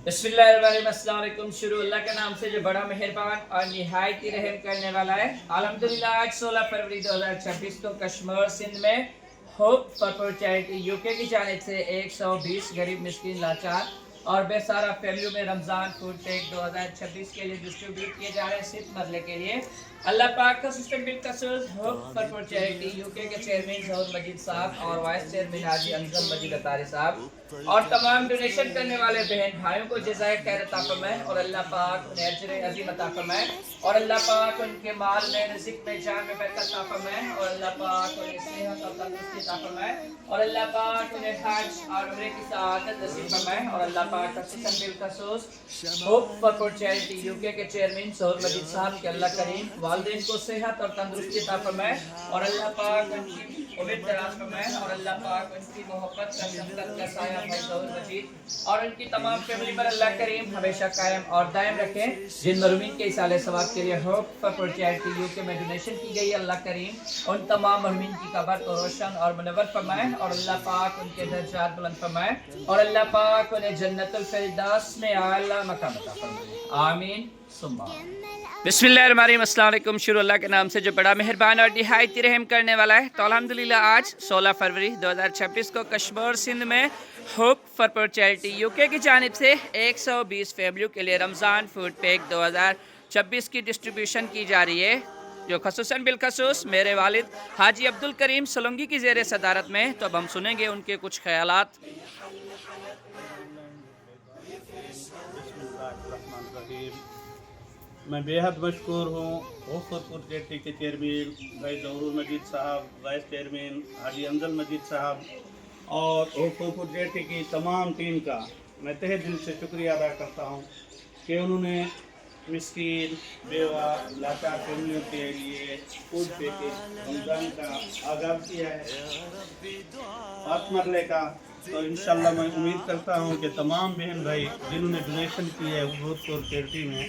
बिस्मिल्लाहिर्रहमानिर्रहीम। अस्सलाम वालेकुम। शुरू अल्लाह के नाम से जो बड़ा मेहरबान और निहायत ही रहम करने वाला है। अल्हम्दुलिल्लाह आज 16 फरवरी 2026 को कश्मीर सिंध में होप फॉर चैरिटी यूके की जानिब से 120 गरीब मिस्किन लाचार और बेसहारा फैमिलियों में रमज़ान फूड पैक 2026 के लिए डिस्ट्रीब्यूट किए जा रहे हैं 7 मरले के लिए। अल्लाह पाक का सिस्टम बिलकसूस होप फॉर चैरिटी यूके के चेयरमैन जहूर मजीद साहब और वाइस चेयरमैन हाजी अंजम मजीद अतारी साहब और तमाम डोनेशन करने वाले बहन भाइयों को जज़ाए खैर अता फरमाए और अल्लाह पाक उन्हें अजर अज़ीम अता फरमाए और अल्लाह पाक उनके माल में, रिज़्क़ में, जान में बरकत अता फरमाए और अल्लाह पाक उन्हें सेहत और तंदुरुस्ती अता फरमाए और अल्लाह पाक उन्हें हज और उम्रे की सआदत नसीब फरमाए और अल्लाह पाक का सिस्टम बिलखसूस होप फॉर चैरिटी यूके के चेयरमैन जहूर मजीद साहब के अल्लाह करीम वालिदैन को सेहत और तंदुरुस्ती अता फरमाए और अल्लाह पाक उनकी उम्र दराज फरमाए और अल्लाह पाक उनकी मोहब्बत का शफ़क़त का साया भाई जहूर मजीद और उनकी तमाम फैमिली पर अल्लाह करीम हमेशा कायम और दायम रखें। जिन मरहूमीन के इसाले सवाब के लिए होप फॉर चैरिटी यूके में डोनेशन की गई, अल्लाह करीम उन तमाम मरहूमीन की कब्र को रोशन और मुनव्वर फरमाए और अल्लाह पाक उनके दर्जात बुलंद फरमाए और अल्लाह पाक उन्हें जन्नतुल फिरदौस में आला मकाम अता फरमाए। आमीन सुम्मा बिस्मिल्लाहिर्रहमानिर्रहीम। अस्सलाम वालेकुम। शुरू अल्लाह के नाम से जो बड़ा मेहरबान और निहायत रहम करने वाला है। तो अल्हम्दुलिल्लाह आज 16 फरवरी 2026 को कश्मीर सिंध में होप फॉर चैरिटी यूके की जानिब से 120 फैमिलियों के लिए रमज़ान फूड पैक 2026 की डिस्ट्रीब्यूशन की जा रही है, जो खसूसन बिलखसूस मेरे वालिद हाजी अब्दुल करीम सोलंकी की ज़ेर सदारत में। तो अब हम सुनेंगे उनके कुछ ख्यालात। मैं बेहद मशकूर हूँ होपफुल चैरिटी के चेयरमैन भाई जहूर मजीद साहब, वाइस चेयरमैन हाजी अंजल मजीद साहब और होपफुल चैरिटी की तमाम टीम का मैं तहे दिल से शुक्रिया अदा करता हूँ कि उन्होंने मिस्कीन, बेवा, लाचार फैमिलियों के लिए फूड पैकेज रमज़ान का आगाज़ किया है 5 मरले का। तो इंशाल्लाह मैं उम्मीद करता हूँ कि तमाम बहन भाई जिन्होंने डोनेशन की है होपफुल चैरिटी में,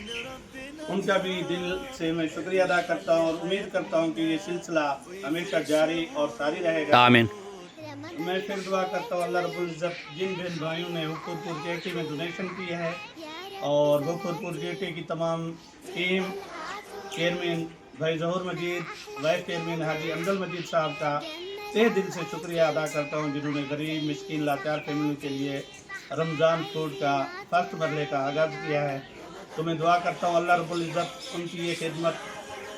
उनका भी दिल से मैं शुक्रिया अदा करता हूँ और उम्मीद करता हूँ कि ये सिलसिला हमेशा जारी और सारी रहेगा। आमीन। मैं फिर दुआ करता हूँ अल्लाह रब्बुल इज़्ज़त जिन बहन भाइयों ने होपफुल चैरिटी में डोनेशन किया है और होपफुल चैरिटी की तमाम टीम, चेयरमैन भाई जहूर मजीद, वाइस चेयरमैन हाजी अंजल मजीद साहब का तहे दिल से शुक्रिया अदा करता हूँ जिन्होंने गरीब मिस्किन लाचार फैमिली के लिए रमज़ान फूड का फर्स्ट मरले का आगाज़ किया है। तो मैं दुआ करता हूँ अल्लाह रब्बुल इज़्ज़त उनकी ये खिदमत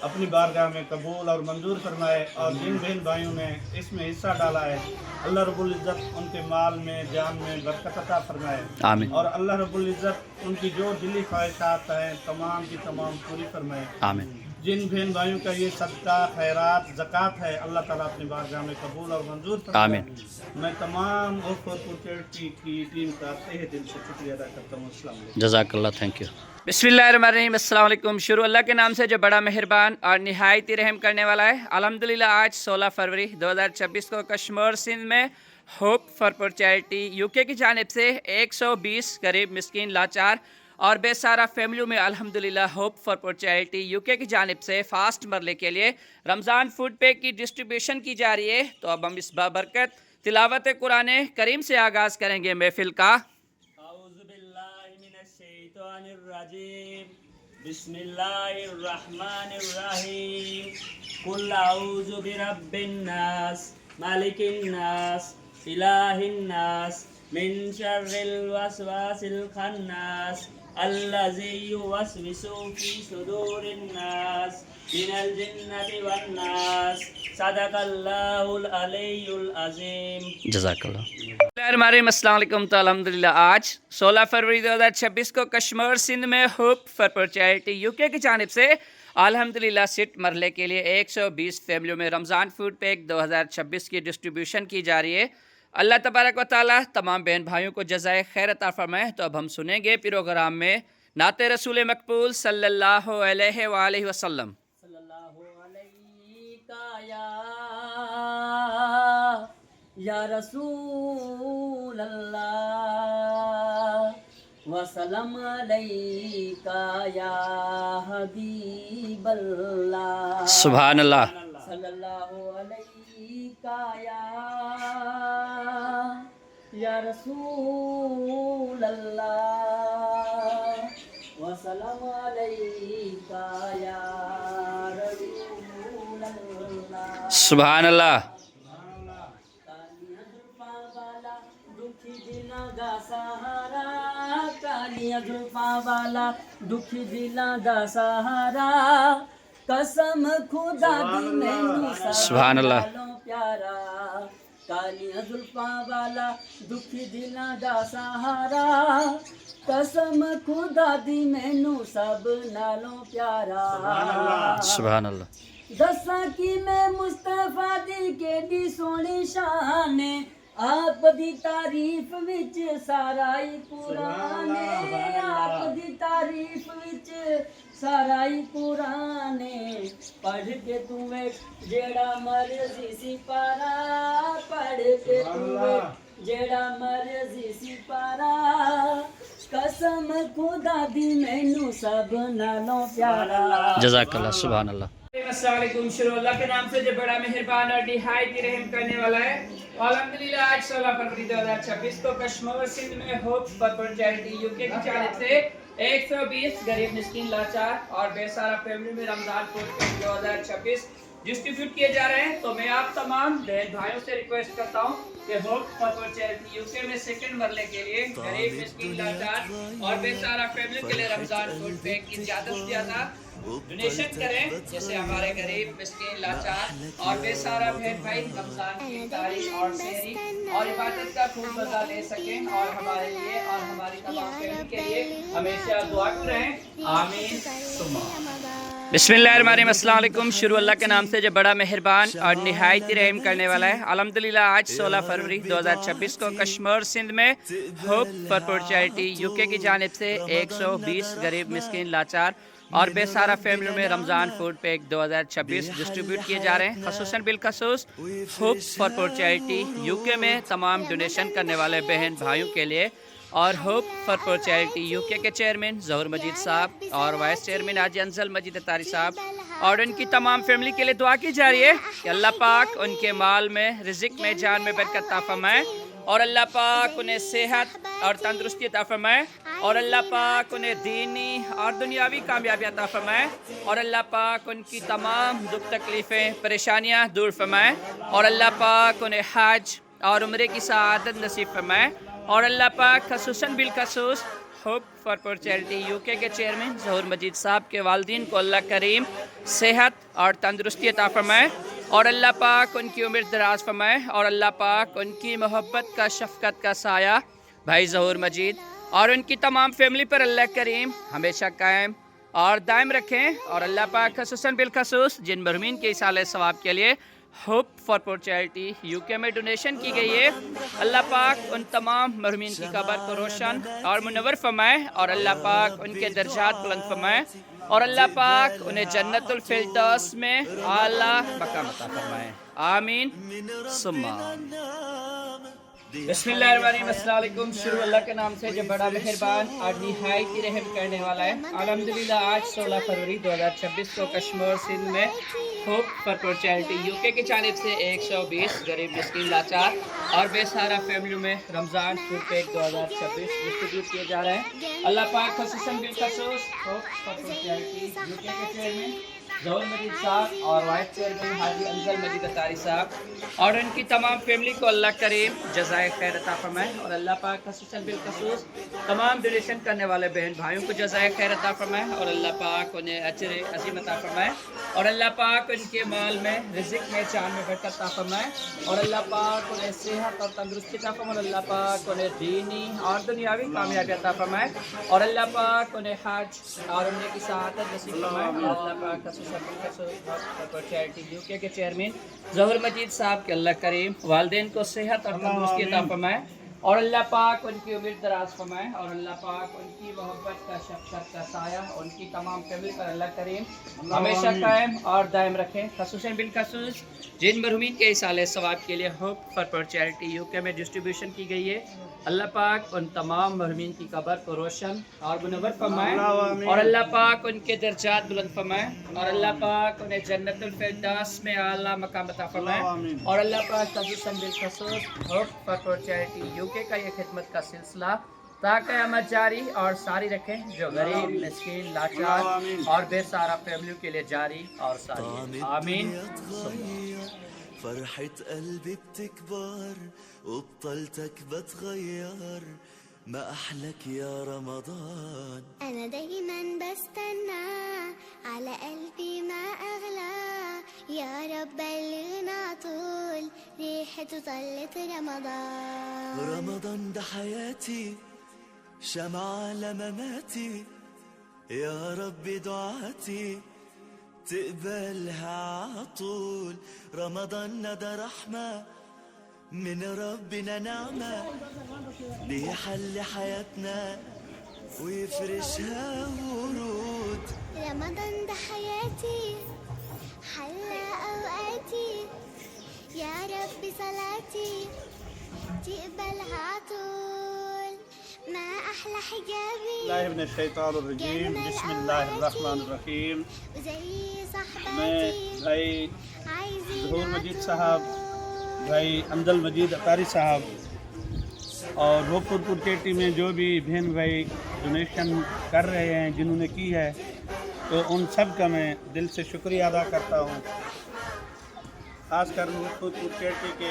अपनी बारगाह में कबूल और मंजूर फरमाए और जिन बहन भाइयों ने इसमें हिस्सा डाला है अल्लाह रब्बुल इज़्ज़त उनके माल में, जान में बरकत अता फरमाए। आमीन। और अल्लाह रब्बुल इज़्ज़त उनकी जो दिली ख्वाहिशात हैं तमाम की तमाम पूरी फरमाए। आमीन। जिन बहन भाइयों का ये सदका, खैरात, ज़कात है अल्लाह ताला अपनी बारगाह में कबूल और मंजूर फरमाए। आमीन। मैं तमाम होपफुल चैरिटी की टीम का तहे दिल से शुक्रिया अदा करता हूँ। अस्सलाम वालेकुम। जज़ाकल्लाह, थैंक यू। बिस्मिल्लाहिर्रहमानिर्रहीम। अस्सलाम वालेकुम। शुरू अल्लाह के नाम से जो बड़ा मेहरबान और निहायत ही रहम करने वाला है। अल्हम्दुलिल्लाह आज 16 फरवरी 2026 को कश्मीर सिंध में होप फॉर चैरिटी यूके की जानिब से 120 गरीब मिस्किन लाचार और बेसहारा फैमिलियों में अल्हम्दुलिल्लाह होप फॉर चैरिटी यूके की जानिब से फास्ट मरले के लिए रमज़ान फूड पैक की डिस्ट्रीब्यूशन की जा रही है। तो अब हम इस बाबरकत तिलावत कुरान करीम से आगाज़ करेंगे महफिल का। बिस्मिल्लाहिर्रहमानिर्रहीम। कुल औज़ु बिरब्बिन्नास मालिकिन्नास इलाहिन्नास मिन शर्रिल वसवासिल खन्नास अल्लज़ी युवस्विसु फी सुदूरिन्नास मिनल जिन्नति वन्नास। सदक़ल्लाहुल अलियुल अज़ीम। अस्सलाम वालेकुम। तो अल्हम्दुलिल्लाह आज 16 फरवरी 2026 को कश्मीर सिंध में होप फॉर चैरिटी यूके की जानिब से अल्हम्दुलिल्लाह 7 मरले के लिए 120 फैमिलियों में रमज़ान फूड पैक 2026 की डिस्ट्रीब्यूशन की जा रही है। अल्लाह तबारक व तआला तमाम बहन भाइयों को जज़ाए खैर अता फरमाए। तो अब हम सुनेंगे प्रोग्राम में नाते रसूल मकबूल सल्लल्लाहु अलैहि वसल्लम। या रसूल अल्लाह वसलम अलैका या हबीब अल्लाह। सुभान अल्लाह। सल्लल्लाहु अलैका या रसूल अल्लाह वसल्लम अलैका या रसूल अल्लाह। सुभान अल्लाह। कालिया जुल्फा वाला दुखी दिलां दा सहारा, कालिया जुल्फा वाला दुखी दिलां दा सहारा, कसम खुदा दी मैनू सुभान अल्लाह। नालों प्यारा, कालिया जुल्फा वाला दुखी दिलां दा सहारा, कसम खुदा दी मैनू सब नालों प्यारा। सुभान अल्लाह। दसा कि मैं मुस्तफा दी केडी सोहनी शान, आप दी तारीफ विच सारा ही कुरान, आप दी तारीफ विच सारा ही कुरान, पढ़ के तू जेड़ा मर्जी सी पारा, पढ़ के तू जेड़ा मर्जी सी पारा, कसम खुदा दी मैनू सब नालों प्यारा। जज़ाकल्लाह। सुभान अल्लाह। अस्सलाम वालेकुम। शुरू अल्लाह के नाम से जो बड़ा मेहरबान और निहायत ही रहम करने वाला है। अल्हम्दुलिल्लाह आज 16 फरवरी 2026 को कश्मीर सिंध में होप फॉर चैरिटी यूके की जानिब से 120 गरीब मिस्कीन लाचार और बेसहारा फैमिली में रमजान फूड 2026 डिस्ट्रीब्यूट किए जा रहे हैं। तो मैं आप तमाम बहन भाइयों से रिक्वेस्ट करता हूँ कि होप फॉर चैरिटी यूके में सेकंड मरले के लिए गरीब मिस्कीन लाचार और बेसहारा फैमिली के लिए रमजान फूड पैक की ज़्यादा से ज़्यादा डोनेशन करें, जैसे हमारे गरीब मिस्कीन लाचार और बेसहारा बहन भाई रमजान की इफ्तारी और सहरी और इबादत का खूब मजा ले सकें और हमारे लिए और हमारी तमाम फैमिली के लिए हमेशा दुआ करें। आमीन सुम्मा। बिस्मिल्लाहिर्रहमानिर्रहीम। अस्सलाम वालेकुम। शुरू अल्लाह के नाम से जो बड़ा मेहरबान और निहायत ही रहम करने वाला है। अल्हम्दुलिल्लाह आज 16 फरवरी 2026 को कश्मीर सिंध में होप फॉर चैरिटी यूके की जानिब से 120 गरीब मिस्कीन लाचार और बेसहारा फैमिली में रमज़ान फूड पैक 2026 डिस्ट्रीब्यूट किए जा रहे हैं। खसूसन बिलखसूस होप फॉर चैरिटी यूके में तमाम डोनेशन करने वाले बहन भाइयों के लिए और होप फॉर चैरिटी यूके के चेयरमैन ज़हूर मजीद साहब और वाइस चेयरमैन हाजी अंजल मजीद अतारी साहब और उनकी तमाम फैमिली के लिए दुआ की जा रही है कि अल्लाह पाक उनके माल में, रिज़्क़ में, जान में बरकत अता फरमाए और अल्लाह पाक उन्हें सेहत और तंदुरुस्ती अता फरमाए और अल्लाह पाक उन्हें दीनी और दुनियावी कामयाबी अता फरमाए और अल्लाह पाक उनकी तमाम दुख तकलीफ़ें परेशानियां दूर फरमाए और अल्लाह पाक उन्हें हज और उम्रे की सआदत नसीब फरमाए और अल्लाह पाक खसूसन बिलखसूस होप फॉर चैरिटी यूके के चेयरमैन ज़हूर मजीद साहब के वालिदीन को अल्लाह करीम सेहत और तंदुरुस्ती अता फरमाए और अल्लाह पाक उनकी उम्र दराज फरमाए और अल्लाह पाक उनकी मोहब्बत का, शफ़क़त का साया भाई ज़हूर मजीद और उनकी तमाम फैमिली पर अल्लाह करीम हमेशा कायम और दायम रखें और अल्लाह पाक खसूसन बिलखसूस जिन मरहूमीन के इसाले सवाब के लिए होप फॉर चैरिटी यूके में डोनेशन की गई है, अल्लाह पाक उन तमाम मरहूमीन की कब्र को रोशन और मुनव्वर फरमाए और अल्लाह पाक उनके दर्जात बुलंद फरमाए और अल्लाह पाक उन्हें जन्नतुल फिरदौस में आला मकाम अता फरमाए। आमीन सुम्मा। बिस्मिल्लाहिर्रहमानिर्रहीम। अस्सलाम वालेकुम। शुरू अल्लाह के नाम से जो बड़ा मेहरबान और निहायत ही रहम करने वाला है। अल्हम्दुलिल्लाह आज 16 फरवरी 2026 को कश्मीर सिंध में होप फॉर चैरिटी यूके की जानिब से 120 गरीब मिस्कीन लाचार और बेसहारा फैमिली में रमज़ान फूड पैक 2026 डिस्ट्रीब्यूट किए जा रहे हैं। अल्लाह पाक खसूसन बिलखसूस होप फॉर चैरिटी यूके के चेयरमैन ज़हूर मजीद साहब और वाइस चेयरमैन हाजी अंजल मजीद अतारी साहब और उनकी तमाम फैमिली को अल्लाह करीम जज़ाए खैर अता फरमाए और अल्लाह पाक खसूसन बिलखसूस तमाम डोनेशन करने वाले बहन भाइयों को जज़ाए खैर अता फरमाए और अल्लाह पाक उन्हें अजर अज़ीम अता फरमाए और अल्लाह पाक उनके माल में, रिज़्क़ में, जान में बरकत अता फरमाए और अल्लाह पाक उन्हें सेहत और तंदुरुस्ती अता फरमाए और अल्लाह पाक उन्हें दीनी और दुनियावी कामयाबी अता फरमाए और अल्लाह पाक उन्हें हज और उम्रे की सआदत नसीब फरमाए और अल्लाह पाक चैरिटी यूके के चेयरमैन ज़हूर मजीद साहब के अल्लाह करीम वालिदैन को सेहत और तंदुरुस्ती अता फरमाए और अल्लाह पाक उनकी उम्र दराज फरमाए और अल्लाह पाक उनकी मोहब्बत का, शफ़क़त का साया उनकी तमाम फैमिली पर अल्लाह करीम हमेशा कायम और दायम रखें। खसूसन बिलखसूस जिन मरहूमीन के इसाले सवाब के लिए होप फॉर चैरिटी यूके में डिस्ट्रीब्यूशन की गई है, अल्लाह पाक उन तमाम मरहूमीन की कब्र को रोशन और मुनव्वर फरमाए और अल्लाह पाक उनके दर्जात बुलंद फरमाए और अल्लाह पाक उन्हें जन्नतुल फिरदौस में आला मकाम अता फरमाए और अल्लाह पाक खसूसन बिलखसूस होप फॉर चैरिटी यूके का ये खिदमत का सिलसिला تا قیامت جاری اور ساری رکھیں جو غریب مسکین لاچار اور بے سارا فیملیوں کے لیے جاری اور ساری آمین فرحة قلبي بتكبر وبطلتك بتغير ما أحلك يا رمضان أنا دايما بستنى على قلبي ما أغلى يا رب بلغنا طول ريحته طلت رمضان رمضان ده حياتي شمعة لمماتي يا رب دعاتي تقبلها عطول رمضان ده رحمة من ربنا نعمة بيحل حياتنا ويفرشها ورود رمضان ده حياتي حلى أوقاتي يا رب صلاتي تقبلها عطول ما أحلى حجابي الله من الشیطان الرجیم بسم اللہ الرحمن الرحیم وزي میں صحباتي بھائی عايزين ظہور مجید عطول. صاحب بھائی افضل مجید اطاری صاحب اور روپور پور چیٹی میں جو بھی بہن بھائی ڈونیشن کر رہے ہیں جنہوں نے کی ہے تو ان سب کا میں دل سے شکریہ ادا کرتا ہوں خاص کر روپور پور چیٹی کے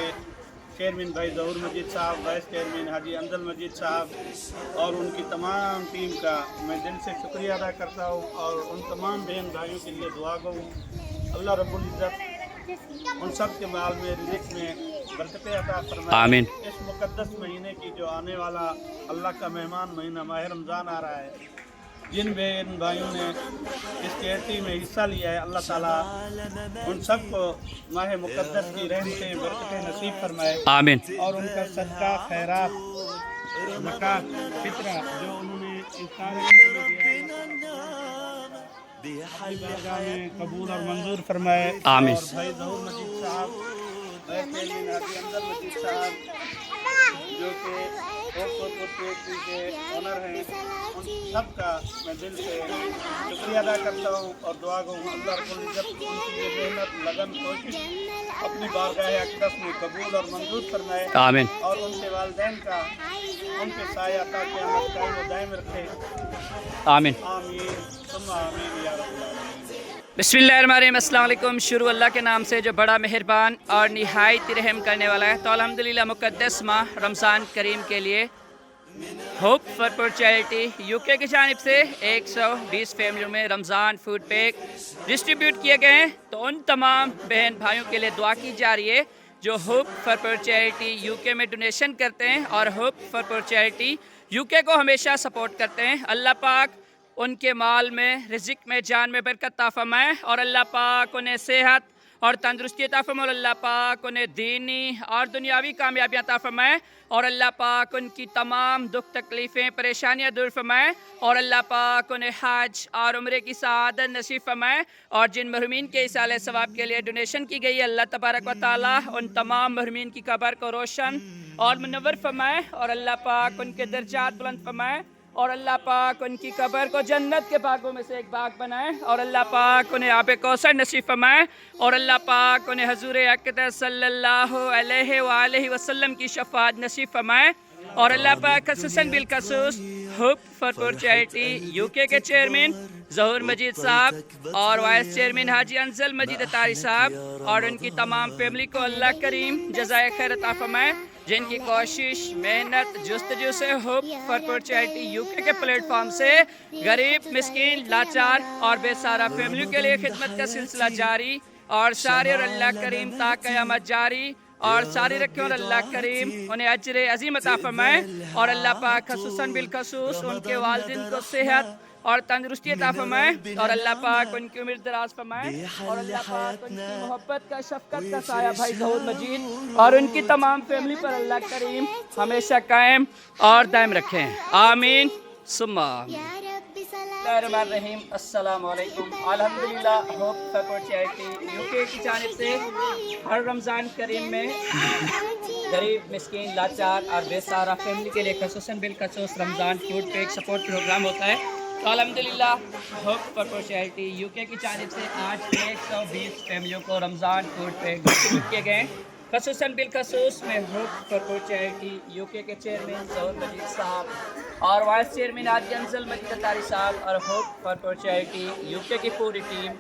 چیئرمین بھائی ظہور مجید صاحب وائس چیئرمین حاجی افضل مجید صاحب اور ان کی تمام ٹیم کا میں دل سے شکریہ ادا کرتا ہوں اور ان تمام بہن بھائیوں کے لیے دعا گو ہوں اللہ رب العزت ان سب کے مال میں رزق میں برکتیں عطا فرمائے آمین اس مقدس مہینے کی جو آنے والا اللہ کا مہمان مہینہ ماہ رمضان آ رہا ہے جن بہن بھائیوں نے اس چیریٹی میں حصہ لیا ہے اللہ تعالیٰ ان سب کو ماہ مقدس کی رحمتیں برکتیں نصیب فرمائے آمین اور ان کا صدقہ خیرات زکوٰۃ فطرہ جو انہوں نے اس سارے بارگاہ میں قبول اور منظور فرمائے آمین اور بھائی ظہور مجید صاحب وائس چیئرمین حاجی افضل مجید صاحب جو کہ کے آنر ہیں ان سب کا میں دل سے شکریہ ادا کرتا ہوں اور دعا گو ہوں اللہ رب العزت ان کی یہ محنت لگن کوشش اپنی بارگاہ اقدس میں قبول اور منظور فرمائے آمین اور ان کے والدین کا ان کے سایہ عطا قیامت قائم و دائم رکھے آمین آمین ثم آمین یا رب العالمین بسم اللہ الرحمن الرحیم السلام علیکم شروع اللہ کے نام سے جو بڑا مہربان اور نہایت رحم کرنے والا ہے تو الحمدللہ مقدس ماہ رمضان کریم کے لیے ہوپ فار چیریٹی یو کے کی جانب سے 120 فیملیوں میں رمضان فوڈ پیک ڈسٹریبیوٹ کیے گئے ہیں تو ان تمام بہن بھائیوں کے لیے دعا کی جا رہی ہے جو ہوپ فار چیریٹی یو کے میں ڈونیشن کرتے ہیں اور ہوپ فار چیریٹی یو کے کو ہمیشہ سپورٹ کرتے ہیں اللہ پاک ان کے مال میں رزق میں جان میں برکت عطا فرمائے اور اللہ پاک انہیں صحت اور تندرستی عطا فرمائے اور اللہ پاک انہیں دینی اور دنیاوی کامیابیاں عطا فرمائے اور اللہ پاک ان کی تمام دکھ تکلیفیں پریشانیاں دور فرمائے اور اللہ پاک انہیں حج اور عمرے کی سعادت نصیب فرمائے اور جن محرومین کے اصالہ ثواب کے لیے ڈونیشن کی گئی ہے اللہ تبارک و تعالیٰ ان تمام محرومین کی قبر کو روشن اور منور فرمائے اور اللہ پاک ان کے درجات بلند فرمائے اور اللہ پاک ان کی قبر کو جنت کے باغوں میں سے ایک باغ بنائے اور اللہ پاک انہیں آب کوثر نصیب فرمائے اور اللہ پاک انہیں حضور اقدس صلی اللہ علیہ وآلہ وسلم کی شفاعت نصیب فرمائے اور اللہ پاک خصوصاً بالخصوص ہوپ فار چیریٹی یو کے چیئرمین ظہور مجید صاحب اور وائس چیئرمین حاجی افضل مجید اطاری صاحب اور ان کی تمام فیملی کو اللہ کریم جزائے خیر عطا فرمائے جن کی کوشش محنت جستجو سے ہوپ فار چیریٹی یو کے پلیٹ فارم سے غریب مسکین لاچار اور بے سارا فیملیوں کے لیے خدمت کا سلسلہ جاری اور سارے اور اللہ کریم تا قیامت جاری اور ساری رکھیں اور اللہ کریم انہیں اجر عظیم عطا فرمائے اور اللہ پاک خصوصاً بالخصوص ان کے والدین کو صحت اور تندرستی عطا فرمائے اور اللہ پاک ان کی عمر دراز فرمائے اور اللہ پاک ان کی محبت کا شفقت کا سایہ بھائی ظہور مجید اور ان کی تمام فیملی پر اللہ کریم ہمیشہ قائم اور دائم رکھیں آمین ثم آمین يا رب بسم اللہ صلاتي الرحمن الرحیم السلام علیکم الحمدللہ ہوپ فار چیریٹی یو کے کی جانب سے ہر رمضان کریم میں غریب مسکین لاچار اور بے سارا فیملی کے لیے خصوصاً بالخصوص رمضان فوڈ پیک سپورٹ پروگرام ہوتا ہے تو الحمدللہ ہوپ فار چیریٹی یو کے کی جانب سے آج 120 فیملیوں کو رمضان فوڈ پیک ڈسٹریبیوٹ کیے گئے ہیں خصوصاً بالخصوص میں ہوپ فار چیریٹی یو کے چیئرمین ظہور مجید صاحب اور وائس چیئرمین حاجی انزل مجید اتاری صاحب اور ہوپ فار چیریٹی UK کی پوری ٹیم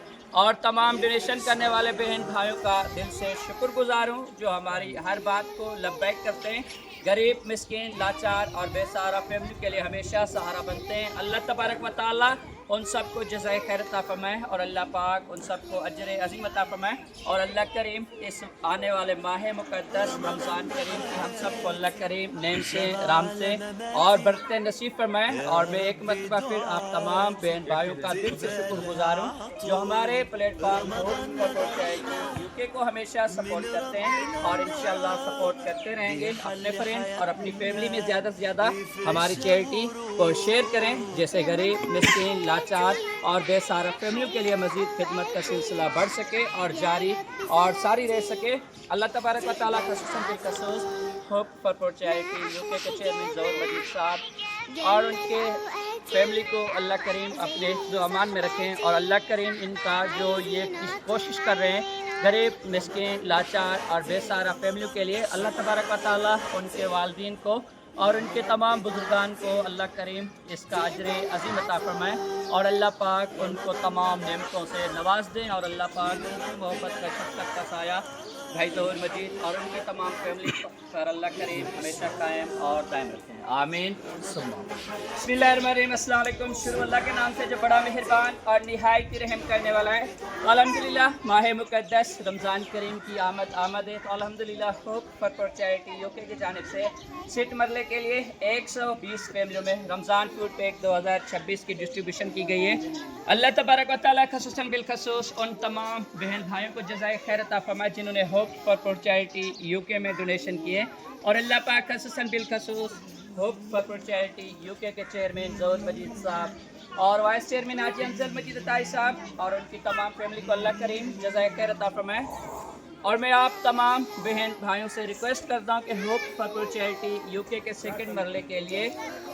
اور تمام ڈونیشن کرنے والے بہن بھائیوں کا دل سے شکر گزار ہوں جو ہماری ہر بات کو لبیک کرتے ہیں، غریب مسکین لاچار اور بے سہارا فیملی کے لیے ہمیشہ سہارا بنتے ہیں۔ اللہ تبارک و تعالیٰ ان سب کو جزائے خیر عطا فرمائے اور اللہ پاک ان سب کو اجر عظیم عطا فرمائے، اور اللہ کریم اس آنے والے ماہ مقدس رمضان کریم کی ہم سب کو اللہ کریم نعم سے رحم سے اور برکتیں نصیب فرمائے۔ اور میں ایک مرتبہ پھر آپ تمام بہن بھائیوں کا دل سے شکر گزار ہوں جو ہمارے پلیٹ فارم UK کو ہمیشہ سپورٹ کرتے ہیں اور انشاءاللہ سپورٹ کرتے رہیں گے۔ اپنے فرینڈ اور اپنی فیملی میں زیادہ سے زیادہ ہماری چیریٹی کو شیئر کریں، جیسے غریب مسکین لاچار اور بے سہارا فیملیوں کے لیے مزید خدمت کا سلسلہ بڑھ سکے اور جاری اور ساری رہ سکے۔ اللہ تبارک و تعالیٰ خصوصاً بالخصوص ہوپ فار چیریٹی UK کے چیئرمین ظہور مجید صاحب اور ان کے فیملی کو اللہ کریم اپنے حفظ و امان میں رکھیں، اور اللہ کریم ان کا جو یہ کوشش کر رہے ہیں غریب مسکین لاچار اور بے سہارا فیملیوں کے لیے، اللہ تبارک و تعالیٰ ان کے والدین کو اور ان کے تمام بزرگان کو اللہ کریم اس کا اجر عظیم عطا فرمائے، اور اللہ پاک ان کو تمام نعمتوں سے نواز دیں، اور اللہ پاک ان کی محبت کا شفقت کا سایہ بھائی ظہور مجید اور ان کی تمام فیملی پر اللہ کریم ہمیشہ قائم اور دائم رکھیں، آمین ثم بسم اللہ الرحمن الرحیم۔ السلام علیکم۔ شروع اللہ کے نام سے جو بڑا مہربان اور نہایت ہی رحم کرنے والا ہے۔ الحمدللہ ماہ مقدس رمضان کریم کی آمد ہے، تو الحمدللہ ہوپ فار چیریٹی UK کی جانب سے سٹ مرلے کے لیے 120 فیملیوں میں رمضان فوڈ پیک 2026 کی ڈسٹریبیوشن کی گئی ہے۔ اللہ تبارک و تعالیٰ خصوصاً بالخصوص ان تمام بہن بھائیوں کو جزائے خیر عطا فرمائے جنہوں نے ہوپ فار چیریٹی UK میں ڈونیشن کیے، اور اللہ پاک خصوصاً بالخصوص ہوپ فار چیریٹی UK کے چیئرمین ظہور مجید صاحب اور وائس چیئرمین حاجی انزل مجید اتاری صاحب اور ان کی تمام فیملی کو اللہ کریم جزائے خیر عطا فرمائے۔ اور میں آپ تمام بہن بھائیوں سے ریکویسٹ کرتا ہوں کہ ہوپ فار چیریٹی UK کے سیکنڈ مرلے کے لیے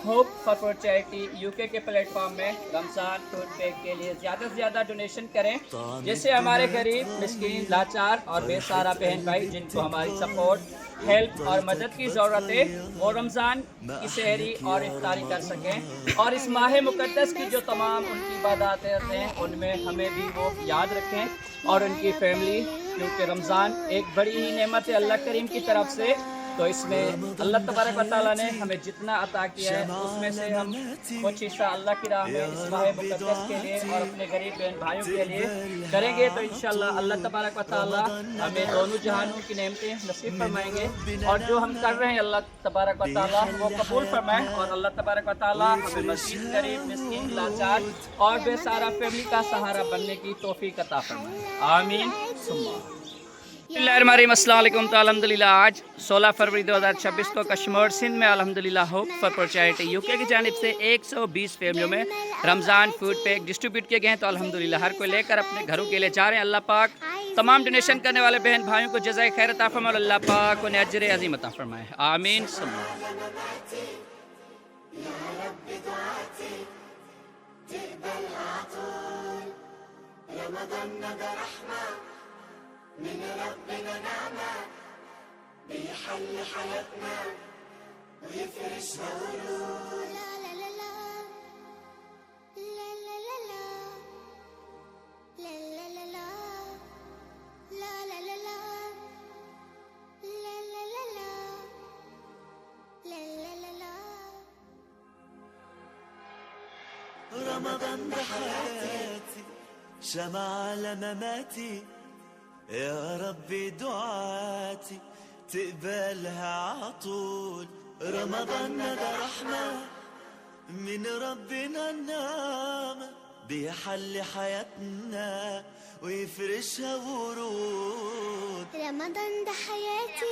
ہوپ فار چیریٹی UK کے پلیٹ فارم میں رمضان فوڈ پیک کے لیے زیادہ سے زیادہ ڈونیشن کریں، جس سے ہمارے غریب مسکین لاچار اور بے سہارا بہن بھائی جن کو ہماری سپورٹ ہیلپ اور مدد کی ضرورت ہے وہ رمضان کی سحری اور افطاری کر سکیں، اور اس ماہ مقدس کی جو تمام ان کی عبادات ہیں ان میں ہمیں بھی وہ یاد رکھیں اور ان کی فیملی، کیونکہ رمضان ایک بڑی ہی نعمت ہے اللہ کریم کی طرف سے، تو اس میں اللہ تبارک و تعالیٰ نے ہمیں جتنا عطا کیا ہے اس میں سے ہم کچھ حصہ اللہ کی راہ میں اس ماہ مقدس کے لیے اور اپنے غریب بہن بھائیوں کے لیے کریں گے، تو انشاءاللہ اللہ تبارک و تعالیٰ ہمیں دونوں جہانوں کی نعمتیں نصیب فرمائیں گے، اور جو ہم کر رہے ہیں اللہ تبارک و تعالیٰ وہ قبول فرمائے، اور اللہ تبارک و تعالیٰ ہمیں مزید غریب مسکین لاچار اور بے سہارا فیملی کا سہارا بننے کی توفیق عطا فرمائے، آمین ثم بسم اللہ الرحمن الرحیم۔ السلام علیکم۔ تو الحمدللہ آج 16 فروری 2026 کو کشمیر سندھ میں الحمدللہ ہوپ فار چیریٹی UK کی جانب سے 120 فیملیوں میں رمضان فوڈ پیک ڈسٹریبیوٹ کیے گئے ہیں، تو الحمدللہ ہر کوئی لے کر اپنے گھروں کے لیے جا رہے ہیں۔ اللہ پاک تمام ڈونیشن کرنے والے بہن بھائیوں کو جزائے خیر عطا فرمائے، اور اللہ پاک انہیں اجر عظیم عطا فرمائے، آمین ثم رمضان ده حياتي شمع على مماتي، يا ربي دعاتي تقبلها عطول. رمضان ده رحمة من ربنا النعمة، بيحل حياتنا ويفرشها ورود. رمضان ده حياتي